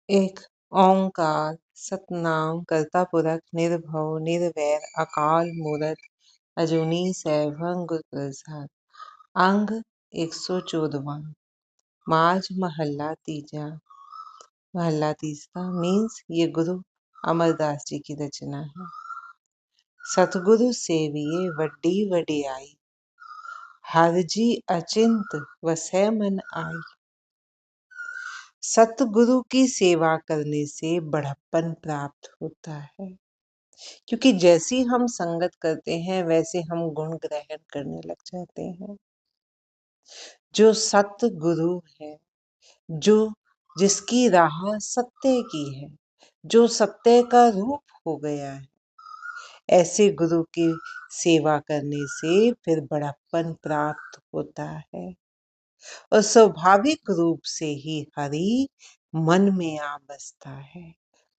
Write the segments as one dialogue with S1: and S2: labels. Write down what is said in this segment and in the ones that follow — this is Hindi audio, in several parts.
S1: एक ओंकार सतनाम करता पुरख निर्भव निर्वैर अकाल मूरत अजूनी सैभं गुर प्रसाद। अंग 114। माज महल्ला तीसरा मीन्स ये गुरु अमरदास जी की रचना है। सतगुरु सेविये वड्डी वडियाई, हर जी अचिंत वसै मन आई। सतगुरु की सेवा करने से बढ़प्पन प्राप्त होता है, क्योंकि जैसी हम संगत करते हैं वैसे हम गुण ग्रहण करने लग जाते हैं। जो सतगुरु है, जो जिसकी राह सत्य की है, जो सत्य का रूप हो गया है, ऐसे गुरु की सेवा करने से फिर बढ़प्पन प्राप्त होता है और स्वाभाविक रूप से ही हरि मन में आ बसता है।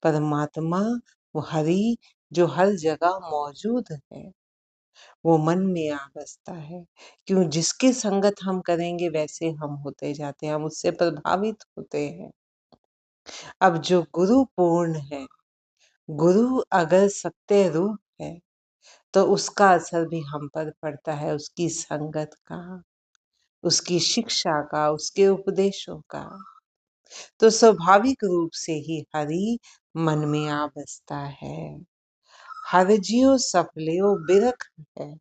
S1: परमात्मा वो हरि जो हर जगह मौजूद है, वो मन में आ बसता है। क्यों? जिसकी संगत हम करेंगे वैसे हम होते जाते हैं, हम उससे प्रभावित होते हैं। अब जो गुरु पूर्ण है, गुरु अगर सत्य रूप है, तो उसका असर भी हम पर पड़ता है, उसकी संगत का, उसकी शिक्षा का, उसके उपदेशों का। तो स्वाभाविक रूप से ही हरि मन में आ बसता है। हर जियो सफलियो बिरख है,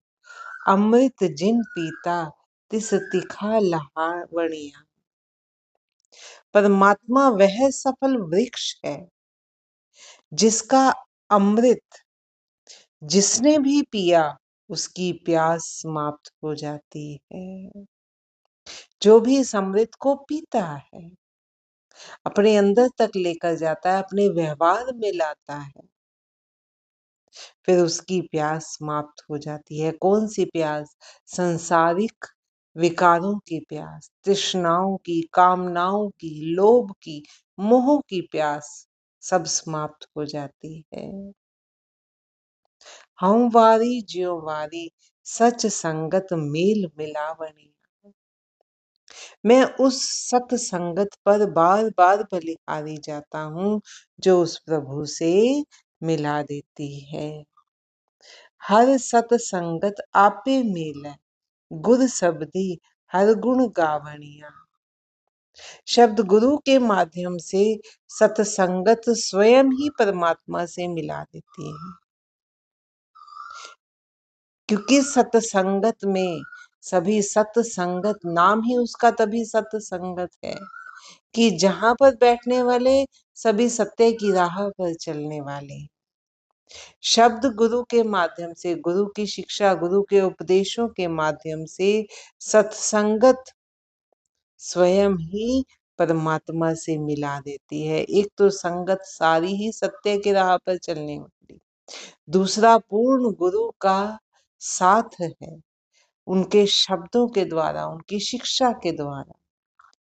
S1: अमृत जिन पीता तिस तिखा लहावणिया। परमात्मा वह सफल वृक्ष है जिसका अमृत जिसने भी पिया उसकी प्यास समाप्त हो जाती है। जो भी इस अमृत को पीता है, अपने अंदर तक लेकर जाता है, अपने व्यवहार में लाता है, फिर उसकी प्यास समाप्त हो जाती है। कौन सी प्यास? संसारिक विकारों की प्यास, तृष्णाओं की, कामनाओं की, लोभ की, मोह की प्यास सब समाप्त हो जाती है। हम वारी ज्यो वारी सच संगत मेल मिलावनी। मैं उस सत्संगत पर बार बार बलिहारी जाता हूँ जो उस प्रभु से मिला देती है। हर सतसंगत आपे मेलै, गुर शब्दी हर गुण गावणिया। शब्द गुरु के माध्यम से सतसंगत स्वयं ही परमात्मा से मिला देती है, क्योंकि सतसंगत में सभी सतसंगत, नाम ही उसका तभी सतसंगत है कि जहां पर बैठने वाले सभी सत्य की राह पर चलने वाले। शब्द गुरु के माध्यम से, गुरु की शिक्षा, गुरु के उपदेशों के माध्यम से सत्संगत स्वयं ही परमात्मा से मिला देती है। एक तो संगत सारी ही सत्य के राह पर चलने वाली, दूसरा पूर्ण गुरु का साथ है, उनके शब्दों के द्वारा, उनकी शिक्षा के द्वारा,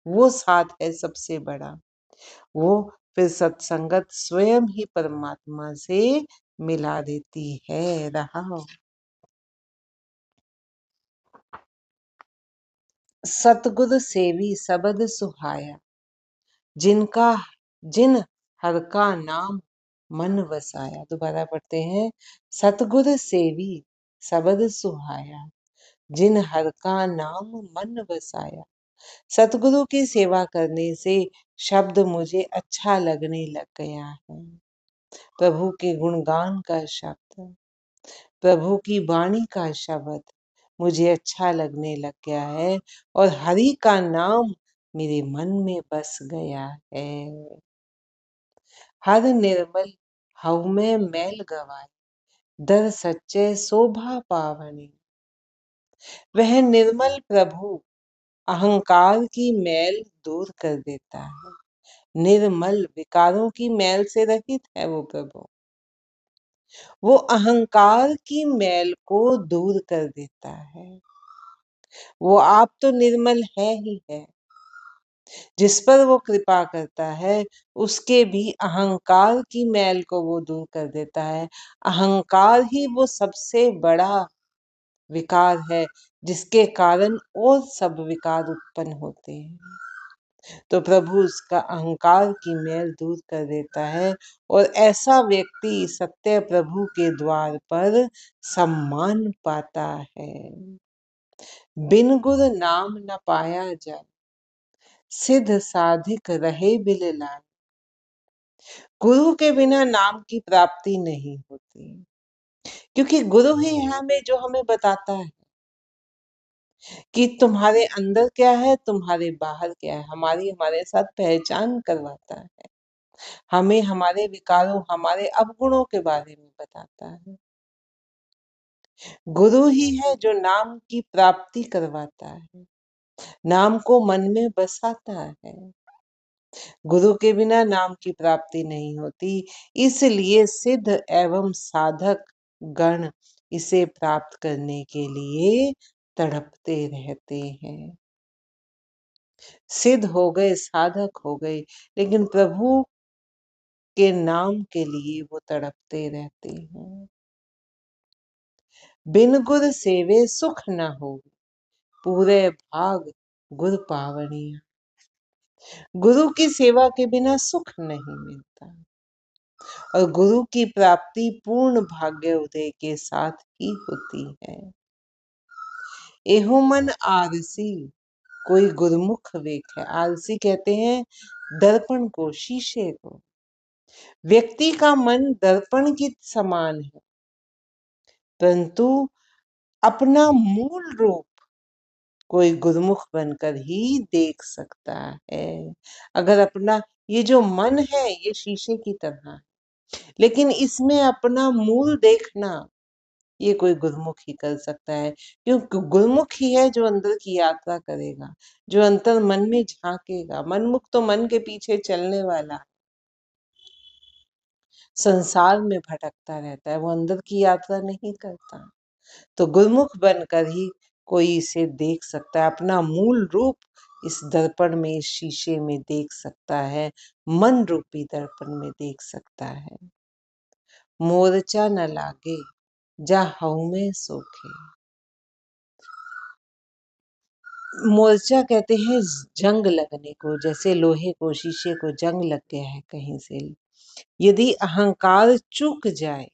S1: वो साथ है सबसे बड़ा। वो फिर सत्संगत स्वयं ही परमात्मा से मिला देती है। रहा सतगुरु सेवी सबद सुहाया, जिन हर का नाम मन वसाया। दोबारा पढ़ते हैं। सतगुरु सेवी सबद सुहाया, जिन हर का नाम मन वसाया। सतगुरु की सेवा करने से शब्द मुझे अच्छा लगने लग गया है। प्रभु के गुणगान का शब्द, प्रभु की वाणी का शब्द मुझे अच्छा लगने लग गया है और हरि का नाम मेरे मन में बस गया है। हर निर्मल हऊ में मैल गवाए, दर सच्चे शोभा पावनी। वह निर्मल प्रभु अहंकार की मैल दूर कर देता है। निर्मल विकारों की मैल से रहित है वो प्रभु, वो अहंकार की मैल को दूर कर देता है। वो आप तो निर्मल है ही है, जिस पर वो कृपा करता है उसके भी अहंकार की मैल को वो दूर कर देता है। अहंकार ही वो सबसे बड़ा विकार है जिसके कारण और सब विकार उत्पन्न होते हैं। तो प्रभु उसका अहंकार की मैल दूर कर देता है और ऐसा व्यक्ति सत्य प्रभु के द्वार पर सम्मान पाता है। बिन गुर नाम न पाया जाए, सिद्ध साधिक रहे बिल लाए। गुरु के बिना नाम की प्राप्ति नहीं होती, क्योंकि गुरु ही है हमें जो हमें बताता है कि तुम्हारे अंदर क्या है, तुम्हारे बाहर क्या है। हमारे साथ पहचान करवाता है, हमें हमारे विकारों, हमारे अवगुणों के बारे में बताता है। गुरु ही है जो नाम की प्राप्ति करवाता है, नाम को मन में बसाता है। गुरु के बिना नाम की प्राप्ति नहीं होती, इसलिए सिद्ध एवं साधक गण इसे प्राप्त करने के लिए तड़पते रहते हैं। सिद्ध हो गए, साधक हो गए, लेकिन प्रभु के नाम के लिए वो तड़पते रहते हैं। बिन गुर सेवे सुख न हो, पूरे भाग गुर पावनिया। गुरु की सेवा के बिना सुख नहीं मिलता और गुरु की प्राप्ति पूर्ण भाग्य उदय के साथ ही होती है। एहो मन आलसी कोई गुरमुख वेख। आलसी कहते हैं दर्पण को, शीशे को। व्यक्ति का मन दर्पण के समान है, परंतु अपना मूल रूप कोई गुरमुख बनकर ही देख सकता है। अगर अपना ये जो मन है ये शीशे की तरह है, लेकिन इसमें अपना मूल देखना ये कोई गुरमुख ही कर सकता है, क्योंकि गुरमुख ही है जो अंदर की यात्रा करेगा, जो अंतर मन में झांकेगा। मनमुख तो मन के पीछे चलने वाला, संसार में भटकता रहता है, वो अंदर की यात्रा नहीं करता। तो गुरमुख बनकर ही कोई इसे देख सकता है, अपना मूल रूप इस दर्पण में, इस शीशे में देख सकता है, मन रूपी दर्पण में देख सकता है। मोर्चा न लागे जा हऊ में सोखे। मोर्चा कहते हैं जंग लगने को, जैसे लोहे को, शीशे को जंग लग गया है कहीं से। यदि अहंकार चूक जाए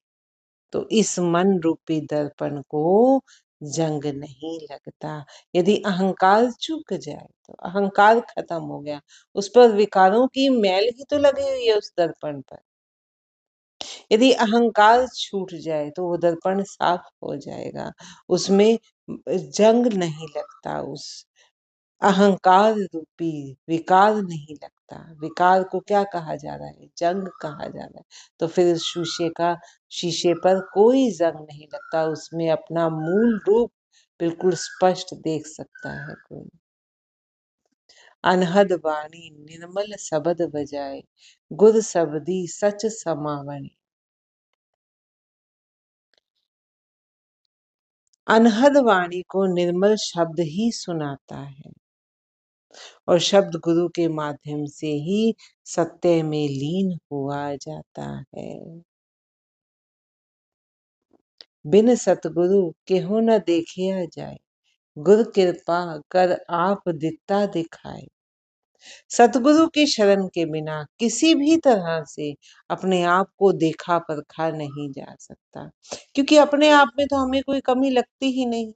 S1: तो इस मन रूपी दर्पण को जंग नहीं लगता। यदि अहंकार चूक जाए तो अहंकार खत्म हो गया, उस पर विकारों की मैल ही तो लगी हुई है उस दर्पण पर। यदि अहंकार छूट जाए तो वो दर्पण साफ हो जाएगा, उसमें जंग नहीं लगता, उस अहंकार रूपी विकार नहीं लगता। विकार को क्या कहा जा रहा है? जंग कहा जा रहा है। तो फिर शीशे पर कोई जंग नहीं लगता, उसमें अपना मूल रूप बिल्कुल स्पष्ट देख सकता है कोई। अनहद वाणी निर्मल शब्द बजाए, गुर शब्दी सच समावणी। अनहद वाणी को निर्मल शब्द ही सुनाता है और शब्द गुरु के माध्यम से ही सत्य में लीन हुआ जाता है। बिन सतगुरु केहू न देखिया जाए, गुरु कृपा कर आप दिता दिखाए। सतगुरु की शरण के बिना किसी भी तरह से अपने आप को देखा परखा नहीं जा सकता, क्योंकि अपने आप में तो हमें कोई कमी लगती ही नहीं।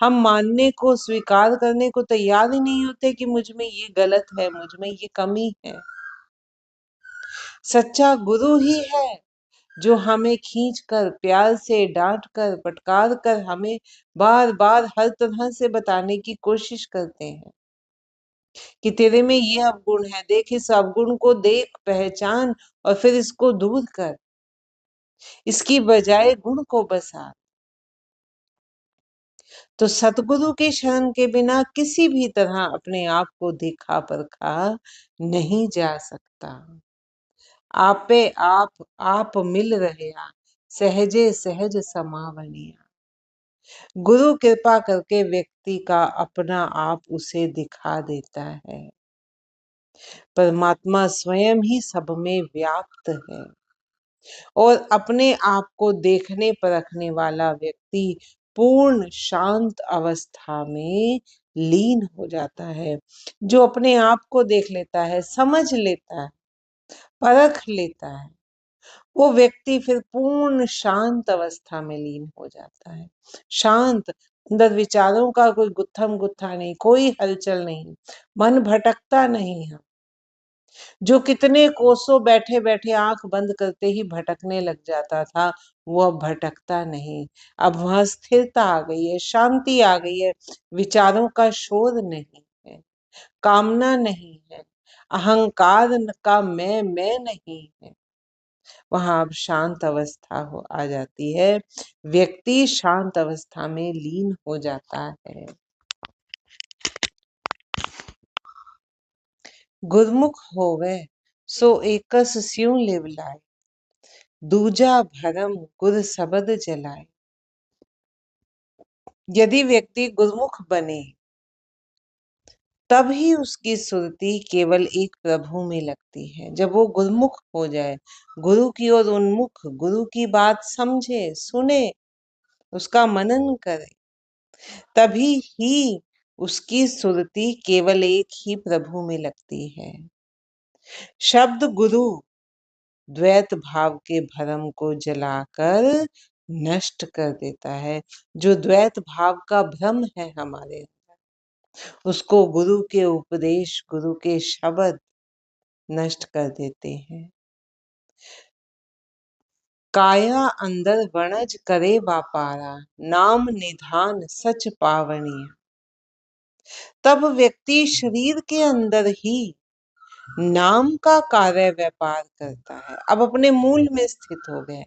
S1: हम मानने को, स्वीकार करने को तैयार ही नहीं होते कि मुझ में ये गलत है, मुझ में ये कमी है। सच्चा गुरु ही है जो हमें खींच कर, प्यार से डांट कर, फटकार कर हमें बार बार हर तरह से बताने की कोशिश करते हैं कि तेरे में ये अवगुण है, देख इस अवगुण को देख, पहचान और फिर इसको दूर कर, इसकी बजाय गुण को बसा। तो सतगुरु के शरण के बिना किसी भी तरह अपने आप को देखा परखा नहीं जा सकता। आपे आप मिल रहे सहजे सहज समावनिया। गुरु कृपा करके व्यक्ति का अपना आप उसे दिखा देता है। परमात्मा स्वयं ही सब में व्याप्त है और अपने आप को देखने परखने वाला व्यक्ति पूर्ण शांत अवस्था में लीन हो जाता है। जो अपने आप को देख लेता है, समझ लेता है, परख लेता है, वो व्यक्ति फिर पूर्ण शांत अवस्था में लीन हो जाता है। शांत, अंदर विचारों का कोई गुत्थम गुत्था नहीं, कोई हलचल नहीं, मन भटकता नहीं है। जो कितने कोसों बैठे बैठे आंख बंद करते ही भटकने लग जाता था, वो अब भटकता नहीं। अब वहां स्थिरता आ गई है, शांति आ गई है, विचारों का शोर नहीं है, कामना नहीं है, अहंकार का मैं नहीं है। वहां अब शांत अवस्था आ जाती है, व्यक्ति शांत अवस्था में लीन हो जाता है। गुरमुख होवे सो एकस स्यों लिव लाए, दूजा भरम गुर शब्द जलाए। यदि व्यक्ति गुरमुख बने तब ही उसकी सुरति केवल एक प्रभु में लगती है। जब वो गुरमुख हो जाए, गुरु की ओर उन्मुख, गुरु की बात समझे, सुने, उसका मनन करे, तभी ही उसकी सुरति केवल एक ही प्रभु में लगती है। शब्द गुरु द्वैत भाव के भ्रम को जलाकर नष्ट कर देता है। जो द्वैत भाव का भ्रम है हमारे, उसको गुरु के उपदेश, गुरु के शब्द नष्ट कर देते हैं। काया अंदर वणज करे व्यापारा, नाम निधान सच पावनी। तब व्यक्ति शरीर के अंदर ही नाम का कार्य व्यापार करता है। अब अपने मूल में स्थित हो गए,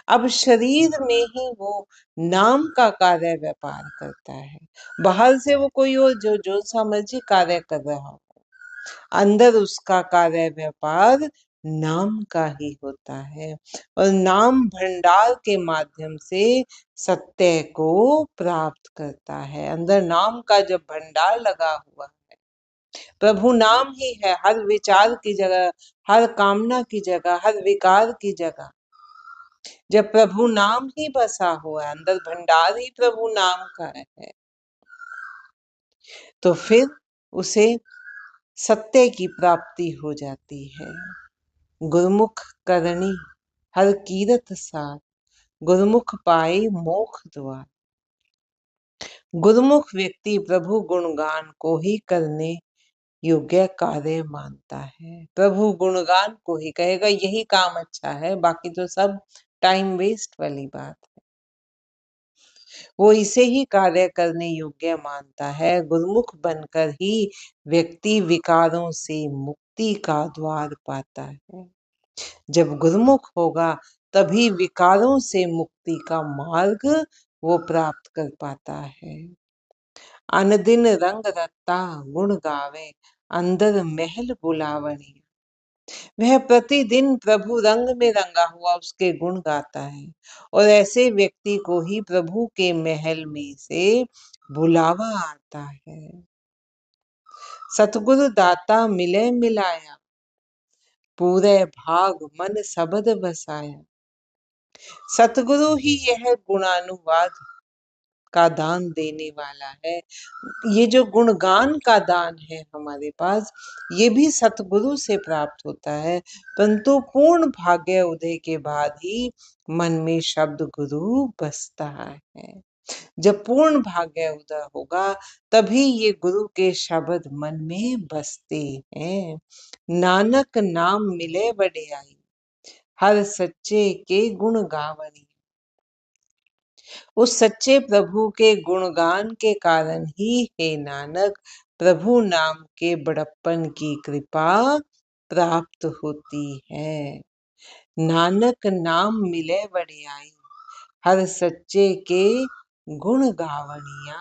S1: अब शरीर में ही वो नाम का कार्य व्यापार करता है। बाहर से वो कोई और जो सा मर्जी कार्य कर रहा हो, अंदर उसका कार्य व्यापार नाम का ही होता है, और नाम भंडार के माध्यम से सत्य को प्राप्त करता है। अंदर नाम का जब भंडार लगा हुआ है, प्रभु नाम ही है हर विचार की जगह, हर कामना की जगह, हर विकार की जगह। जब प्रभु नाम ही बसा हुआ है, अंदर भंडार ही प्रभु नाम का है, तो फिर उसे सत्य की प्राप्ति हो जाती है। गुरमुख करणी हर कीरत सार, गुरमुख पाए मोख द्वार। गुरमुख व्यक्ति प्रभु गुणगान को ही करने योग्य कार्य मानता है। प्रभु गुणगान को ही कहेगा, यही काम अच्छा है, बाकी तो सब टाइम वेस्ट वाली बात है। वो इसे ही कार्य करने योग्य मानता है। गुरमुख बनकर ही व्यक्ति विकारों से मुक्ति का द्वार पाता है। जब गुरमुख होगा तभी विकारों से मुक्ति का मार्ग वो प्राप्त कर पाता है। अनदिन रंग रत्ता गुण गावे, अंदर महल बुलावनी। वह प्रतिदिन प्रभु रंग में रंगा हुआ उसके गुण गाता है, और ऐसे व्यक्ति को ही प्रभु के महल में से बुलावा आता है। सतगुरु दाता मिले मिलाया, पूरे भाग मन शब्द बसाया। सतगुरु ही यह गुणानुवाद का दान देने वाला है। ये जो गुणगान का दान है हमारे पास, ये भी सतगुरु से प्राप्त होता है, परंतु पूर्ण भाग्य उदय के बाद ही मन में शब्द गुरु बसता है। जब पूर्ण भाग्य उदय होगा तभी ये गुरु के शब्द मन में बसते हैं। नानक नाम मिले वडियाई, हर सच्चे के गुण गावनी। उस सच्चे प्रभु के गुणगान के कारण ही हे नानक प्रभु नाम के बड़प्पन की कृपा प्राप्त होती है। नानक नाम मिले वडियाई, हर सच्चे के गुण गावनिया।